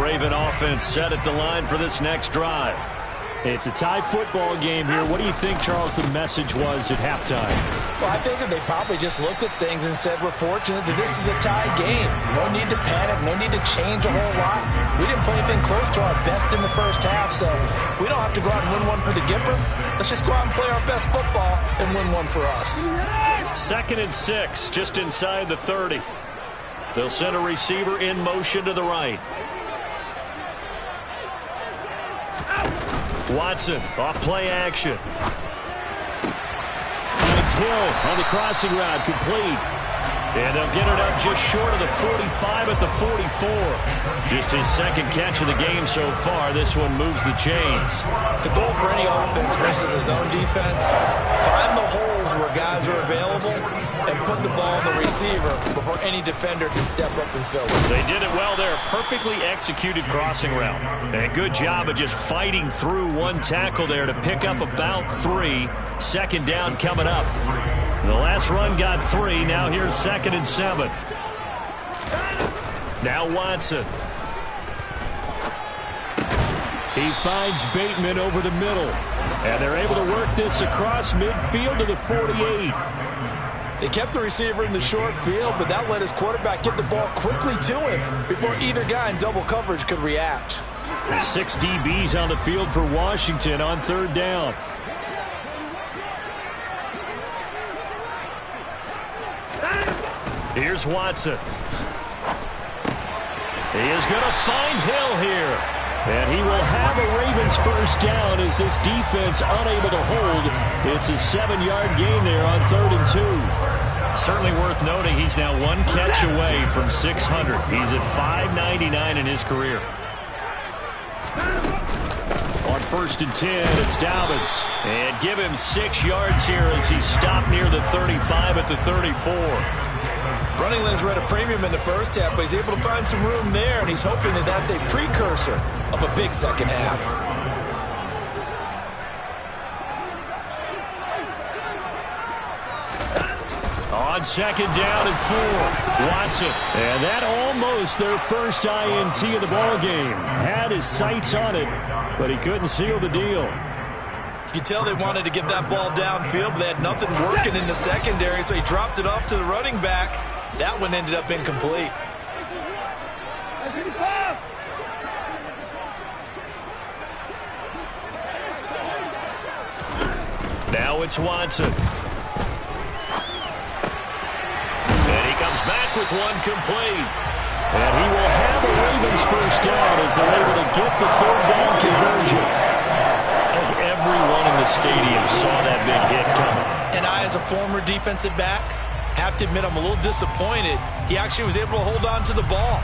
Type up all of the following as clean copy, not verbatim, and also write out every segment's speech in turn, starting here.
Raven offense set at the line for this next drive. It's a tie football game here. What do you think, Charles, the message was at halftime? Well, I think that they probably just looked at things and said, we're fortunate that this is a tie game. No need to panic. No need to change a whole lot. We didn't play anything close to our best in the first half, so we don't have to go out and win one for the Gipper. Let's just go out and play our best football and win one for us. 2nd and 6, just inside the 30. They'll send a receiver in motion to the right. Watson, off play action. Finds Hill on the crossing route, complete. And they'll get it up just short of the 45 at the 44. Just his 2nd catch of the game so far. This one moves the chains. The goal for any offense versus his own defense, find the holes where guys are available and put the ball on the receiver before any defender can step up and fill it. They did it well there. Perfectly executed crossing route. And a good job of just fighting through one tackle there to pick up about 3. 2nd down coming up. The last run got 3. Now here's 2nd and 7. Now Watson. He finds Bateman over the middle. And they're able to work this across midfield to the 48. They kept the receiver in the short field, but that let his quarterback get the ball quickly to him before either guy in double coverage could react. 6 DBs on the field for Washington on 3rd down. Here's Watson. He is going to find Hill here. And he will have a Ravens first down as this defense unable to hold. It's a 7-yard gain there on 3rd and 2. Certainly worth noting he's now 1 catch away from 600. He's at 599 in his career. On 1st and 10, it's Dobbins. And give him 6 yards here as he stopped near the 35 at the 34. Running lanes were at a premium in the first half, but he's able to find some room there, and he's hoping that that's a precursor of a big second half. On 2nd down and 4, Watson. And that almost their first INT of the ball game. Had his sights on it, but he couldn't seal the deal. You could tell they wanted to get that ball downfield, but they had nothing working in the secondary, so he dropped it off to the running back. That one ended up incomplete. Now it's Watson. And he comes back with one complete. And he will have a Ravens first down as they're able to get the 3rd down conversion. Everyone in the stadium saw that big hit coming. And I, as a former defensive back, have to admit I'm a little disappointed. He actually was able to hold on to the ball.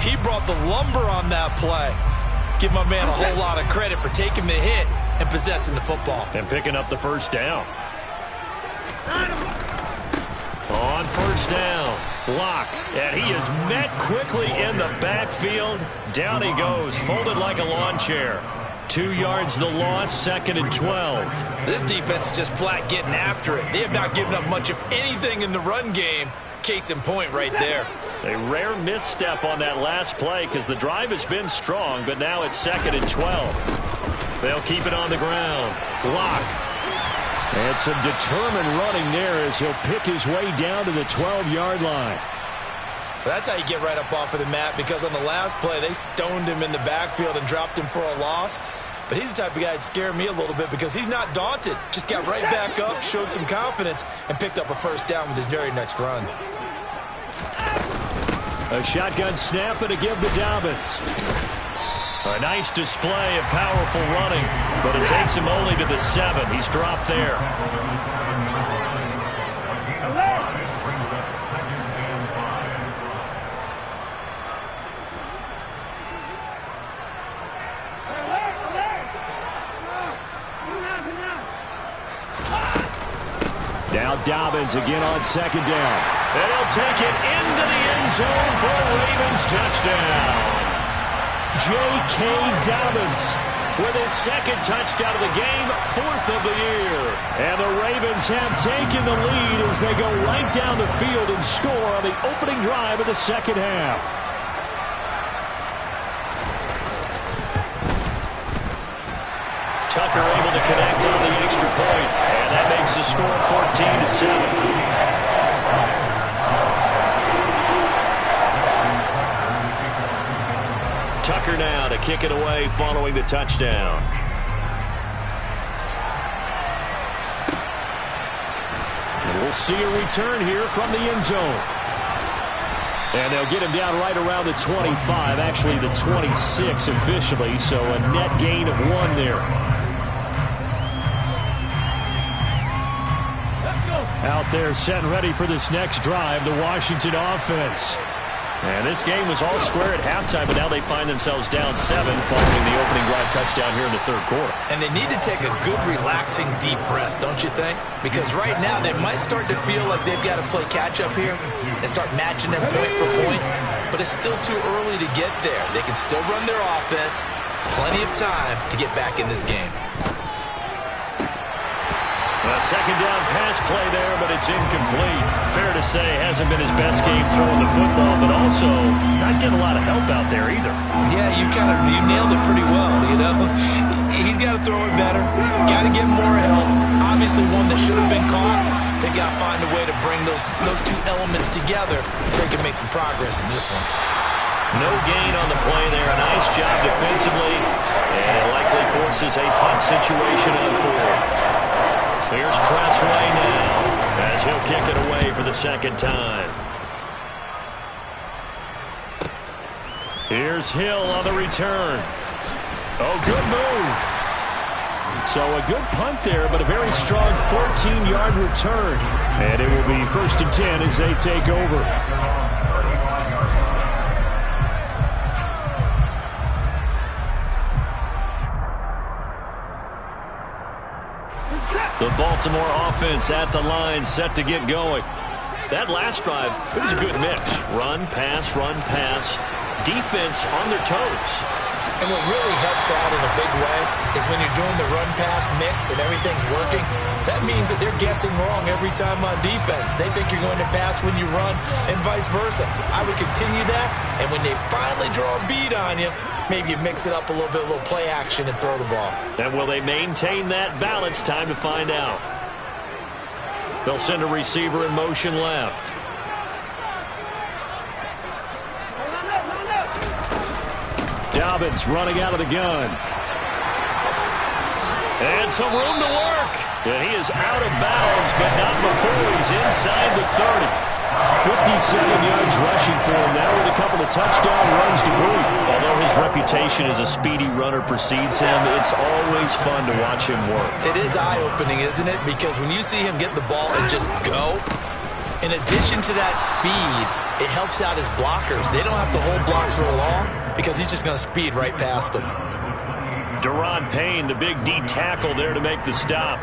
He brought the lumber on that play. Give my man a whole lot of credit for taking the hit and possessing the football. And picking up the first down. On 1st down, block. And he is met quickly in the backfield. Down he goes, folded like a lawn chair. 2 yards the loss, 2nd and 12. This defense is just flat getting after it. They have not given up much of anything in the run game. Case in point right there. A rare misstep on that last play because the drive has been strong, but now it's 2nd and 12. They'll keep it on the ground. Block. And some determined running there as he'll pick his way down to the 12-yard line. That's how you get right up off of the mat, because on the last play, they stoned him in the backfield and dropped him for a loss. But he's the type of guy that scared me a little bit because he's not daunted. Just got right back up, showed some confidence, and picked up a first down with his very next run. A shotgun snap and a give to Dobbins. A nice display of powerful running, but it takes him only to the 7. He's dropped there. Now Dobbins again on 2nd down. And he'll take it into the end zone for a Ravens touchdown. J.K. Dobbins with his 2nd touchdown of the game, 4th of the year. And the Ravens have taken the lead as they go right down the field and score on the opening drive of the 2nd half. Tucker able to connect on the extra point, and that makes the score 14-7. Tucker now to kick it away following the touchdown. And we'll see a return here from the end zone. And they'll get him down right around the 25, actually the 26 officially, so a net gain of 1 there. Out there set and ready for this next drive, the Washington offense. And this game was all square at halftime, but now they find themselves down 7 following the opening drive touchdown here in the third quarter. And they need to take a good, relaxing, deep breath, don't you think? Because right now they might start to feel like they've got to play catch-up here and start matching them point for point. But it's still too early to get there. They can still run their offense. Plenty of time to get back in this game. A second down pass play there, but it's incomplete. Fair to say, hasn't been his best game throwing the football, but also not getting a lot of help out there either. Yeah, you nailed it pretty well, you know. He's got to throw it better. Got to get more help. Obviously one that should have been caught. They got to find a way to bring those two elements together so they can make some progress in this one. No gain on the play there. A nice job defensively, and it likely forces a punt situation on fourth. Here's Tressway now as he'll kick it away for the second time. Here's Hill on the return. Oh, good move. So a good punt there, but a very strong 14-yard return. And it will be 1st and 10 as they take over. The Baltimore offense at the line, set to get going. That last drive, it was a good mix. Run, pass, defense on their toes. And what really helps out in a big way is when you're doing the run-pass mix and everything's working, that means that they're guessing wrong every time on defense. They think you're going to pass when you run and vice versa. I would continue that, and when they finally draw a bead on you, maybe you mix it up a little bit, a little play action, and throw the ball. And will they maintain that balance? Time to find out. They'll send a receiver in motion left. Dobbins running out of the gun. And some room to work. And he is out of bounds, but not before he's inside the 30. 57 yards rushing for him now with a couple of touchdown runs to boot. Although his reputation as a speedy runner precedes him, it's always fun to watch him work. It is eye-opening, isn't it? Because when you see him get the ball and just go, in addition to that speed, it helps out his blockers. They don't have to hold blocks for long because he's just going to speed right past them. Daron Payne, the big D tackle there to make the stop.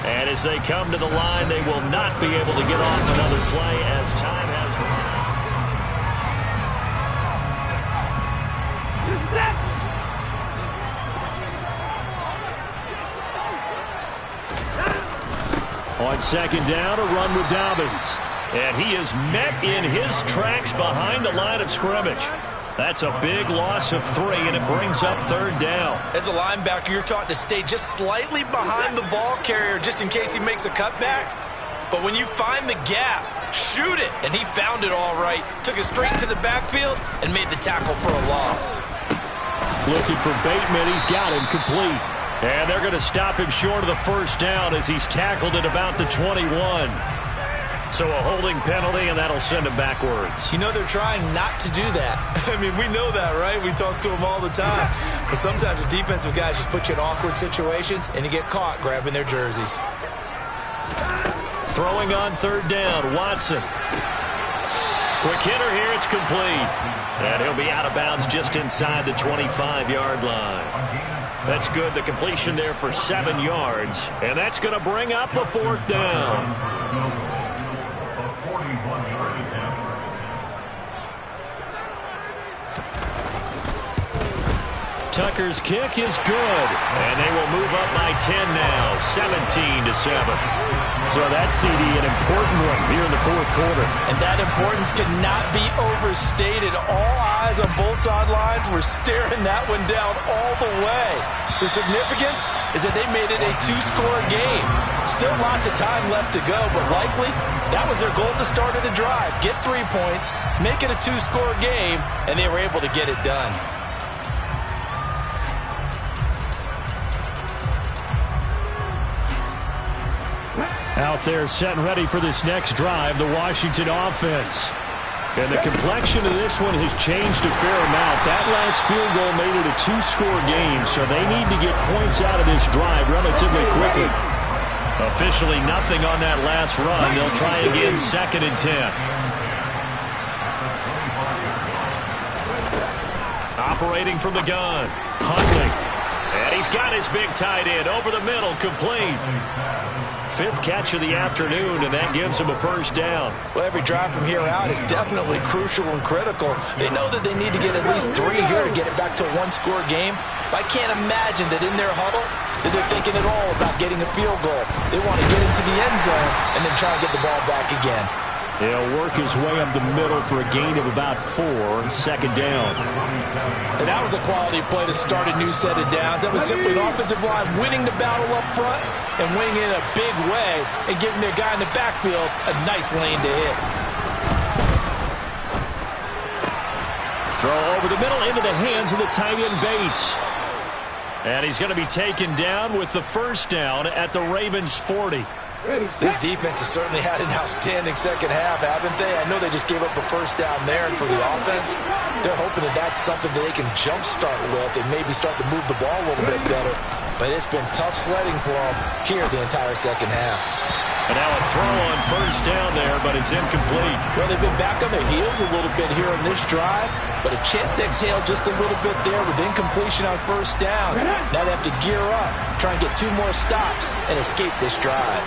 And as they come to the line, they will not be able to get off another play as time has run. On second down, a run with Dobbins. And he is met in his tracks behind the line of scrimmage. That's a big loss of 3, and it brings up third down. As a linebacker, you're taught to stay just slightly behind the ball carrier just in case he makes a cutback. But when you find the gap, shoot it. And he found it all right. Took it straight to the backfield and made the tackle for a loss. Looking for Bateman. He's got him complete. And they're going to stop him short of the first down as he's tackled at about the 21. So a holding penalty, and that'll send him backwards. You know, they're trying not to do that. I mean, we know that, right? We talk to them all the time. But sometimes the defensive guys just put you in awkward situations, and you get caught grabbing their jerseys. Throwing on third down, Watson. Quick hitter here, it's complete. And he'll be out of bounds just inside the 25-yard line. That's good. The completion there for 7 yards. And that's going to bring up a fourth down. Tucker's kick is good, and they will move up by 10 now, 17-7. So that CD, an important one here in the fourth quarter. And that importance cannot be overstated. All eyes on both sidelines were staring that one down all the way. The significance is that they made it a two-score game. Still lots of time left to go, but likely that was their goal at the start of the drive. Get 3 points, make it a two-score game, and they were able to get it done. Out there set and ready for this next drive, the Washington offense. And the complexion of this one has changed a fair amount. That last field goal made it a two-score game, so they need to get points out of this drive relatively quickly. Officially nothing on that last run. They'll try again, 2nd and 10. Operating from the gun, Huntley. And he's got his big tight end over the middle, complete. 5th catch of the afternoon, and that gives him a first down. Well, every drive from here out is definitely crucial and critical. They know that they need to get at least 3 here to get it back to a one-score game. I can't imagine that in their huddle that they're thinking at all about getting a field goal. They want to get into the end zone and then try and get the ball back again. He'll work his way up the middle for a gain of about 4, 2nd down. And that was a quality play to start a new set of downs. That was simply an offensive line winning the battle up front and winning in a big way and giving their guy in the backfield a nice lane to hit. Throw over the middle into the hands of the tight end Bates. And he's going to be taken down with the first down at the Ravens 40. This defense has certainly had an outstanding second half, haven't they? I know they just gave up a first down there, and for the offense, they're hoping that that's something that they can jumpstart with and maybe start to move the ball a little bit better. But it's been tough sledding for them here the entire second half. And now a throw on first down there, but it's incomplete. Well, they've been back on their heels a little bit here on this drive, but a chance to exhale just a little bit there with incompletion on first down. Now they have to gear up, try and get 2 more stops, and escape this drive.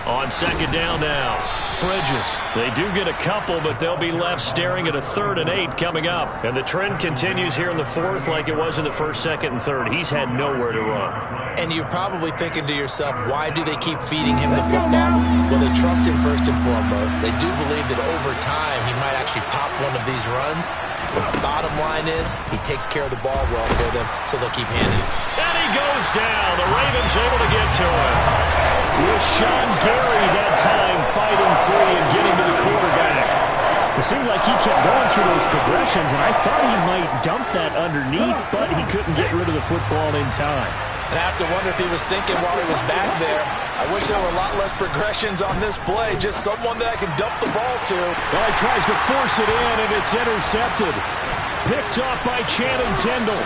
On 2nd down now, Bridges. They do get a couple, but they'll be left staring at a 3rd and 8 coming up. And the trend continues here in the 4th like it was in the 1st, 2nd, and 3rd. He's had nowhere to run. And you're probably thinking to yourself, why do they keep feeding him the football? Well, they trust him first and foremost. They do believe that over time he might actually pop one of these runs. But the bottom line is he takes care of the ball well for them, so they'll keep handing it. And he goes down. The Ravens able to get to him. With Sean Gary that time fighting free and getting to the quarterback. It seemed like he kept going through those progressions, and I thought he might dump that underneath, but he couldn't get rid of the football in time. And I have to wonder if he was thinking while he was back there, I wish there were a lot less progressions on this play, just someone that I can dump the ball to. Well, he tries to force it in, and it's intercepted. Picked off by Channing Tindall.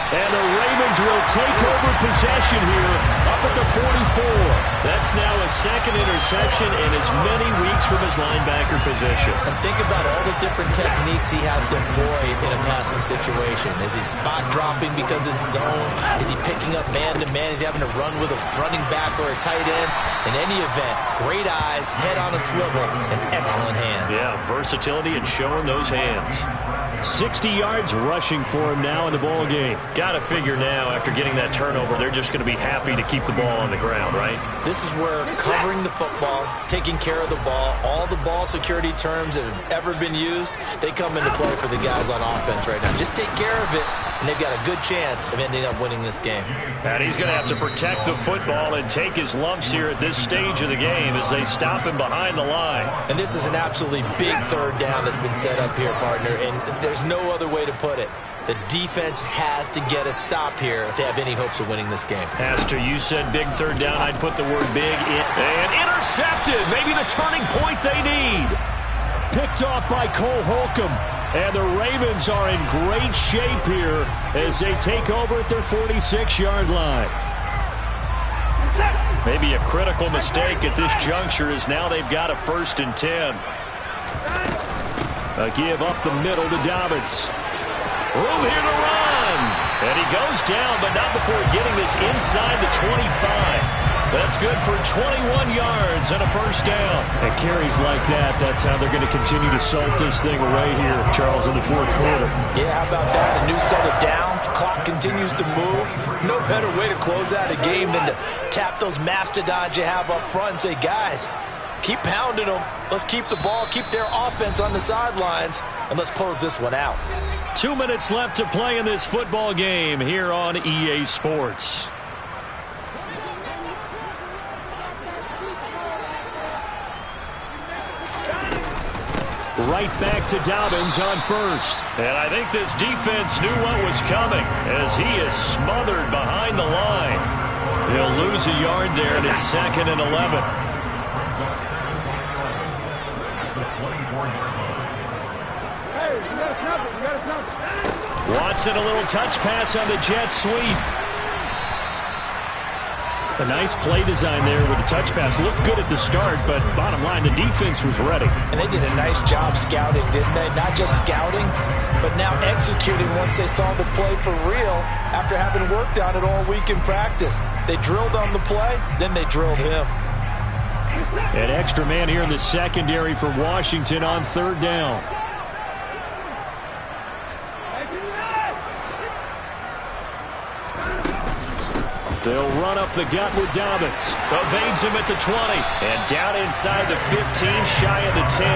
And the Ravens will take over possession here up at the 44. That's now a 2nd interception in as many weeks from his linebacker position. And think about all the different techniques he has to employ in a passing situation. Is he spot dropping because it's zone? Is he picking up man-to-man? Is he having to run with a running back or a tight end? In any event, great eyes, head on a swivel, and excellent hands. Yeah, versatility and showing those hands. 60 yards rushing for him now in the ball game. Got to figure now, after getting that turnover, they're just going to be happy to keep the ball on the ground, right? This is where covering the football, taking care of the ball, all the ball security terms that have ever been used, they come into play for the guys on offense right now. Just take care of it, and they've got a good chance of ending up winning this game. And he's going to have to protect the football and take his lumps here at this stage of the game as they stop him behind the line. And this is an absolutely big 3rd down that's been set up here, partner, and there's no other way to put it. The defense has to get a stop here if they have any hopes of winning this game. Has to. You said big 3rd down. I'd put the word big in. And intercepted. Maybe the turning point they need. Picked off by Cole Holcomb. And the Ravens are in great shape here as they take over at their 46-yard line. Maybe a critical mistake at this juncture is now they've got a 1st and 10. A give up the middle to Dobbins. Room here to run. And he goes down, but not before getting this inside the 25. That's good for 21 yards and a first down. And carries like that, that's how they're going to continue to salt this thing away here, Charles, in the fourth quarter. Yeah, how about that? A new set of downs. Clock continues to move. No better way to close out a game than to tap those mastodons you have up front and say, guys, keep pounding them. Let's keep the ball, keep their offense on the sidelines, and let's close this one out. 2 minutes left to play in this football game here on EA Sports. Right back to Dobbins on first. And I think this defense knew what was coming as he is smothered behind the line. He'll lose a yard there, and it's 2nd and 11. Watson, a little touch pass on the jet sweep. A nice play design there with the touch pass. Looked good at the start, but bottom line, the defense was ready. And they did a nice job scouting, didn't they? Not just scouting, but now executing once they saw the play for real after having worked on it all week in practice. They drilled on the play, then they drilled him. An extra man here in the secondary for Washington on 3rd down. They'll run up the gut with Dobbins. Evades him at the 20. And down inside the 15, shy of the 10.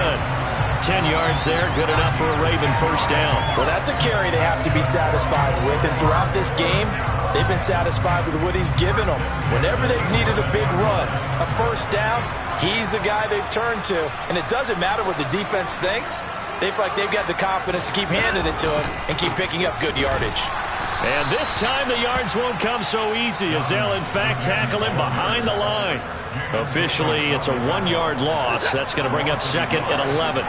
10 yards there, good enough for a Raven first down. Well, that's a carry they have to be satisfied with. And throughout this game, they've been satisfied with what he's given them. Whenever they've needed a big run, a first down, he's the guy they've turned to. And it doesn't matter what the defense thinks. They feel like they've got the confidence to keep handing it to him and keep picking up good yardage. And this time the yards won't come so easy as they'll, in fact, tackle him behind the line. Officially, it's a 1-yard loss. That's going to bring up 2nd and 11.